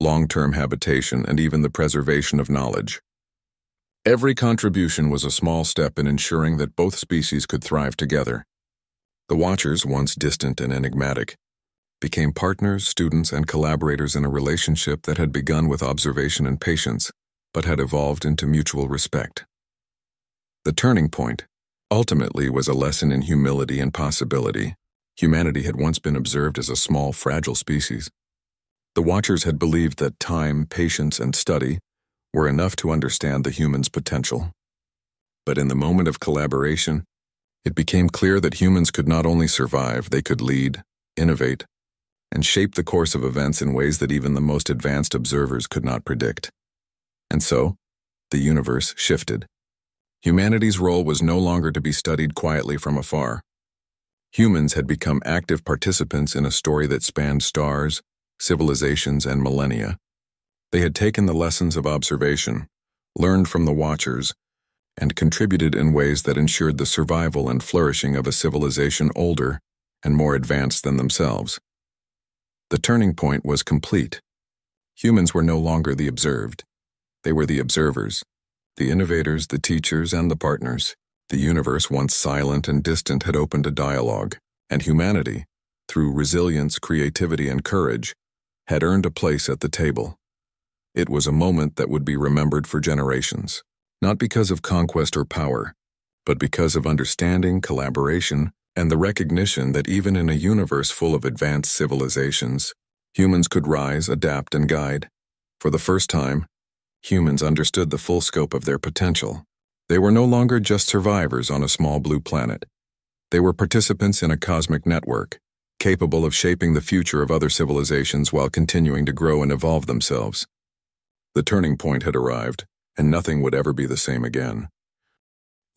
long-term habitation, and even the preservation of knowledge. Every contribution was a small step in ensuring that both species could thrive together. The Watchers, once distant and enigmatic, became partners, students, and collaborators in a relationship that had begun with observation and patience, but had evolved into mutual respect. The turning point, ultimately, was a lesson in humility and possibility. Humanity had once been observed as a small, fragile species. The Watchers had believed that time, patience, and study were enough to understand the human's potential. But in the moment of collaboration, it became clear that humans could not only survive, they could lead, innovate, and shape the course of events in ways that even the most advanced observers could not predict. And so, the universe shifted. Humanity's role was no longer to be studied quietly from afar. Humans had become active participants in a story that spanned stars, civilizations, and millennia. They had taken the lessons of observation, learned from the Watchers, and contributed in ways that ensured the survival and flourishing of a civilization older and more advanced than themselves. The turning point was complete. Humans were no longer the observed. They were the observers, the innovators, the teachers, and the partners. The universe, once silent and distant, had opened a dialogue, and humanity, through resilience, creativity, and courage, had earned a place at the table. It was a moment that would be remembered for generations, not because of conquest or power, but because of understanding, collaboration, and the recognition that even in a universe full of advanced civilizations, humans could rise, adapt, and guide. For the first time, humans understood the full scope of their potential. They were no longer just survivors on a small blue planet. They were participants in a cosmic network, capable of shaping the future of other civilizations while continuing to grow and evolve themselves. The turning point had arrived, and nothing would ever be the same again.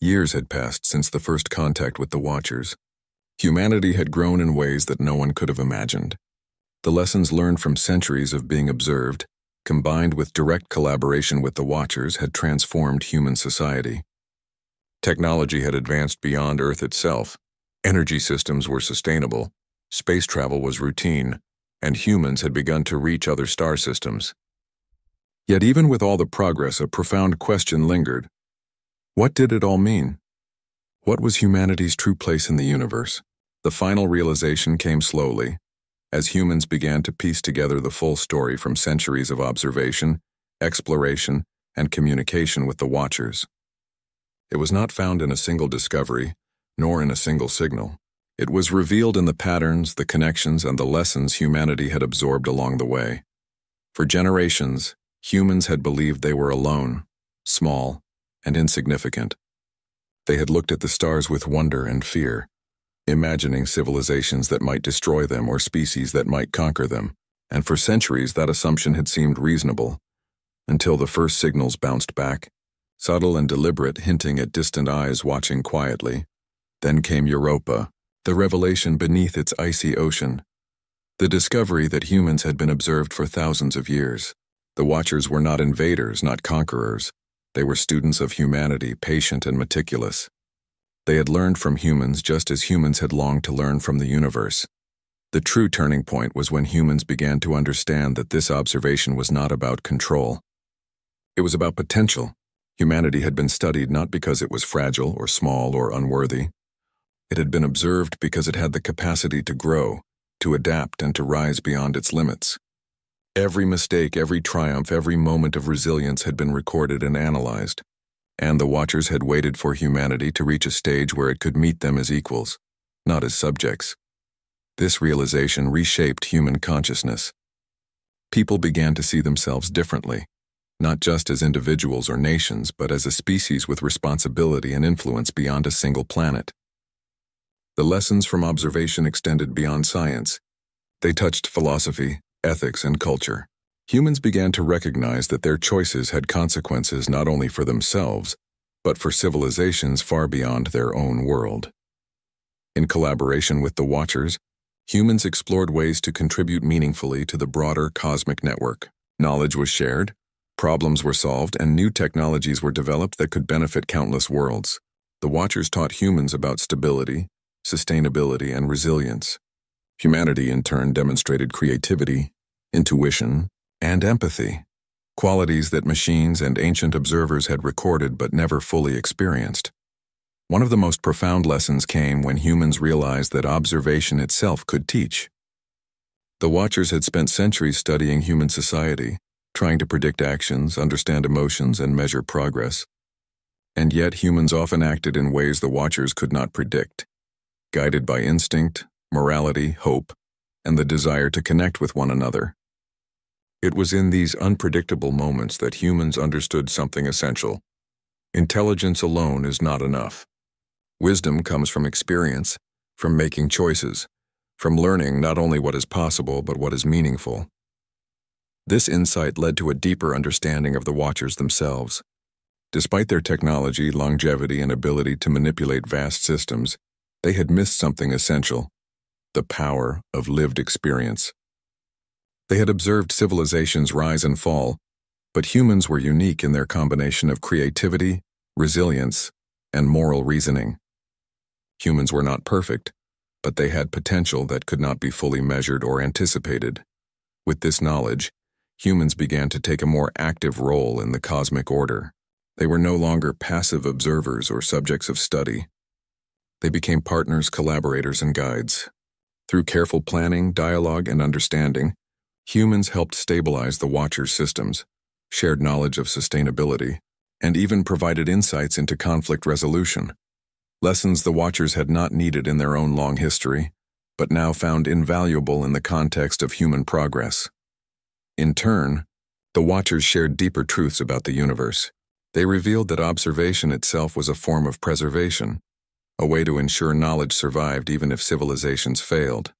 Years had passed since the first contact with the Watchers. Humanity had grown in ways that no one could have imagined. The lessons learned from centuries of being observed, combined with direct collaboration with the Watchers, had transformed human society. Technology had advanced beyond Earth itself. Energy systems were sustainable, space travel was routine, and humans had begun to reach other star systems. Yet even with all the progress, a profound question lingered. What did it all mean? What was humanity's true place in the universe? The final realization came slowly, as humans began to piece together the full story from centuries of observation, exploration, and communication with the Watchers. It was not found in a single discovery, nor in a single signal. It was revealed in the patterns, the connections, and the lessons humanity had absorbed along the way. For generations, humans had believed they were alone, small, and insignificant. They had looked at the stars with wonder and fear, imagining civilizations that might destroy them or species that might conquer them, and for centuries that assumption had seemed reasonable, until the first signals bounced back, subtle and deliberate, hinting at distant eyes watching quietly. Then came Europa, the revelation beneath its icy ocean, the discovery that humans had been observed for thousands of years. The Watchers were not invaders, not conquerors. They were students of humanity, patient and meticulous. They had learned from humans just as humans had longed to learn from the universe. The true turning point was when humans began to understand that this observation was not about control. It was about potential. Humanity had been studied not because it was fragile or small or unworthy. It had been observed because it had the capacity to grow, to adapt, and to rise beyond its limits. Every mistake, every triumph, every moment of resilience had been recorded and analyzed, and the Watchers had waited for humanity to reach a stage where it could meet them as equals, not as subjects. This realization reshaped human consciousness. People began to see themselves differently, not just as individuals or nations, but as a species with responsibility and influence beyond a single planet. The lessons from observation extended beyond science. They touched philosophy, ethics, and culture. Humans began to recognize that their choices had consequences not only for themselves, but for civilizations far beyond their own world. In collaboration with the Watchers, humans explored ways to contribute meaningfully to the broader cosmic network. Knowledge was shared, problems were solved, and new technologies were developed that could benefit countless worlds. The Watchers taught humans about stability, sustainability, and resilience. Humanity, in turn, demonstrated creativity, intuition, and empathy, qualities that machines and ancient observers had recorded but never fully experienced. One of the most profound lessons came when humans realized that observation itself could teach. The Watchers had spent centuries studying human society, trying to predict actions, understand emotions, and measure progress. And yet humans often acted in ways the Watchers could not predict, guided by instinct, morality, hope, and the desire to connect with one another. It was in these unpredictable moments that humans understood something essential. Intelligence alone is not enough. Wisdom comes from experience, from making choices, from learning not only what is possible but what is meaningful. This insight led to a deeper understanding of the Watchers themselves. Despite their technology, longevity, and ability to manipulate vast systems, they had missed something essential: the power of lived experience. They had observed civilizations rise and fall, but humans were unique in their combination of creativity, resilience, and moral reasoning. Humans were not perfect, but they had potential that could not be fully measured or anticipated. With this knowledge, humans began to take a more active role in the cosmic order. They were no longer passive observers or subjects of study. They became partners, collaborators, and guides. Through careful planning, dialogue, and understanding, humans helped stabilize the Watchers' systems, shared knowledge of sustainability, and even provided insights into conflict resolution. Lessons the Watchers had not needed in their own long history, but now found invaluable in the context of human progress. In turn, the Watchers shared deeper truths about the universe. They revealed that observation itself was a form of preservation, a way to ensure knowledge survived even if civilizations failed.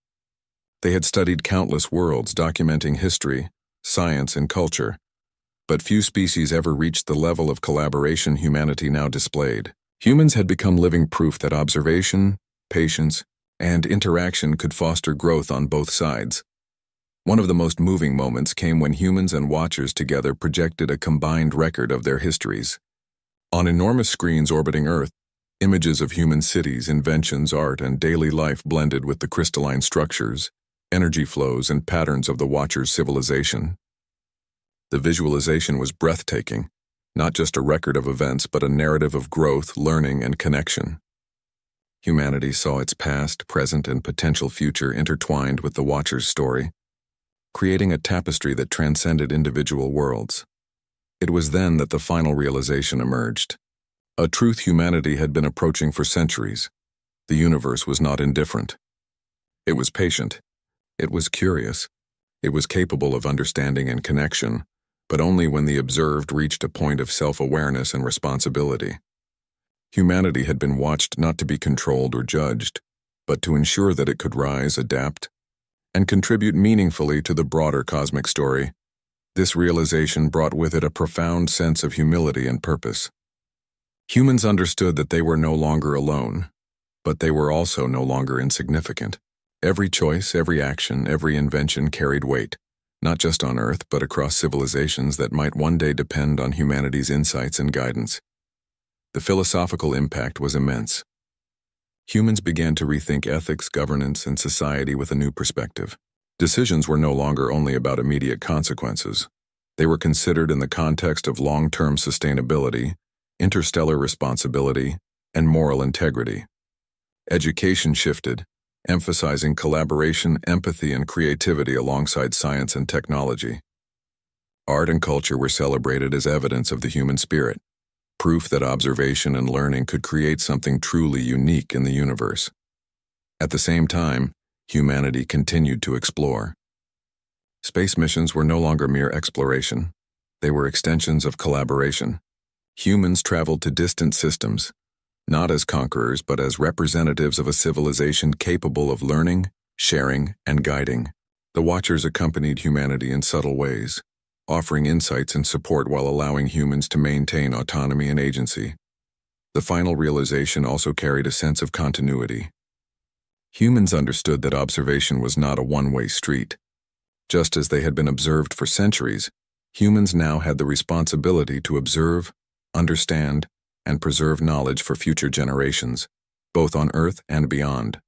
They had studied countless worlds, documenting history, science, and culture, but few species ever reached the level of collaboration humanity now displayed. Humans had become living proof that observation, patience, and interaction could foster growth on both sides. One of the most moving moments came when humans and Watchers together projected a combined record of their histories. On enormous screens orbiting Earth, images of human cities, inventions, art, and daily life blended with the crystalline structures, energy flows, and patterns of the Watchers' civilization. The visualization was breathtaking, not just a record of events, but a narrative of growth, learning, and connection. Humanity saw its past, present, and potential future intertwined with the Watchers' story, creating a tapestry that transcended individual worlds. It was then that the final realization emerged. A truth humanity had been approaching for centuries. The universe was not indifferent. It was patient. It was curious. It was capable of understanding and connection, but only when the observed reached a point of self-awareness and responsibility. Humanity had been watched not to be controlled or judged, but to ensure that it could rise, adapt, and contribute meaningfully to the broader cosmic story. This realization brought with it a profound sense of humility and purpose. Humans understood that they were no longer alone, but they were also no longer insignificant. Every choice, every action, every invention carried weight, not just on Earth, but across civilizations that might one day depend on humanity's insights and guidance. The philosophical impact was immense. Humans began to rethink ethics, governance, and society with a new perspective. Decisions were no longer only about immediate consequences. They were considered in the context of long-term sustainability, interstellar responsibility, and moral integrity. Education shifted, emphasizing collaboration, empathy, and creativity alongside science and technology. Art and culture were celebrated as evidence of the human spirit, proof that observation and learning could create something truly unique in the universe. At the same time, humanity continued to explore. Space missions were no longer mere exploration. They were extensions of collaboration. Humans traveled to distant systems, not as conquerors but as representatives of a civilization capable of learning, sharing, and guiding. The Watchers accompanied humanity in subtle ways, offering insights and support while allowing humans to maintain autonomy and agency. The final realization also carried a sense of continuity. Humans understood that observation was not a one-way street. Just as they had been observed for centuries, humans now had the responsibility to observe, understand, and preserve knowledge for future generations, both on Earth and beyond.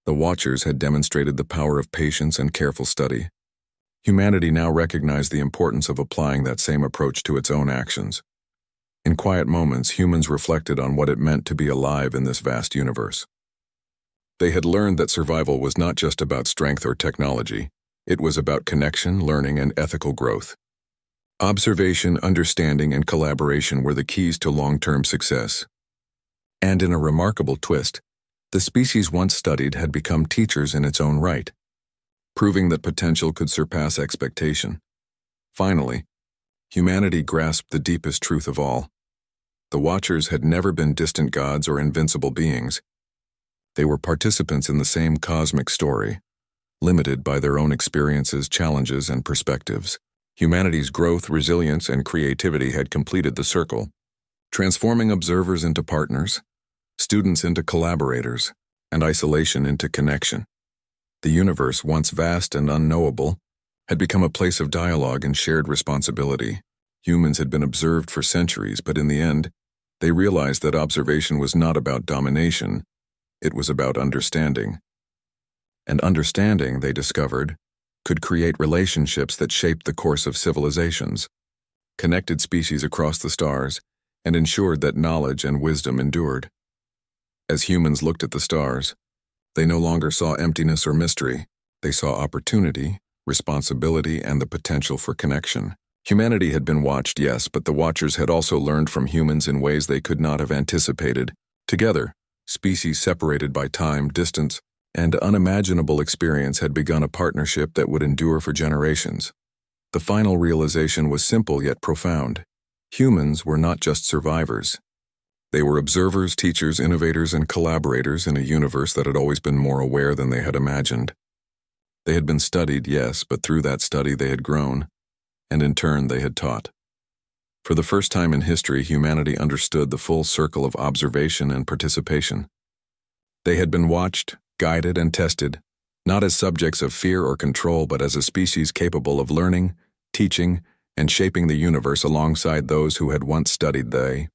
The Watchers had demonstrated the power of patience and careful study. Humanity now recognized the importance of applying that same approach to its own actions. In quiet moments, humans reflected on what it meant to be alive in this vast universe. They had learned that survival was not just about strength or technology. It was about connection, learning, and ethical growth. Observation, understanding, and collaboration were the keys to long-term success. And in a remarkable twist, the species once studied had become teachers in its own right, proving that potential could surpass expectation. Finally, humanity grasped the deepest truth of all. The Watchers had never been distant gods or invincible beings. They were participants in the same cosmic story, limited by their own experiences, challenges, and perspectives. Humanity's growth, resilience, and creativity had completed the circle, transforming observers into partners, students into collaborators, and isolation into connection. The universe, once vast and unknowable, had become a place of dialogue and shared responsibility. Humans had been observed for centuries, but in the end, they realized that observation was not about domination, it was about understanding. And understanding, they discovered, could create relationships that shaped the course of civilizations, connected species across the stars, and ensured that knowledge and wisdom endured. As humans looked at the stars, they no longer saw emptiness or mystery. They saw opportunity, responsibility, and the potential for connection. Humanity had been watched, yes, but the Watchers had also learned from humans in ways they could not have anticipated. Together, species separated by time, distance, and unimaginable experience had begun a partnership that would endure for generations. The final realization was simple yet profound. Humans were not just survivors. They were observers, teachers, innovators, and collaborators in a universe that had always been more aware than they had imagined. They had been studied, yes, but through that study they had grown, and in turn they had taught. For the first time in history, humanity understood the full circle of observation and participation. They had been watched, guided, and tested, not as subjects of fear or control, but as a species capable of learning, teaching, and shaping the universe alongside those who had once studied they.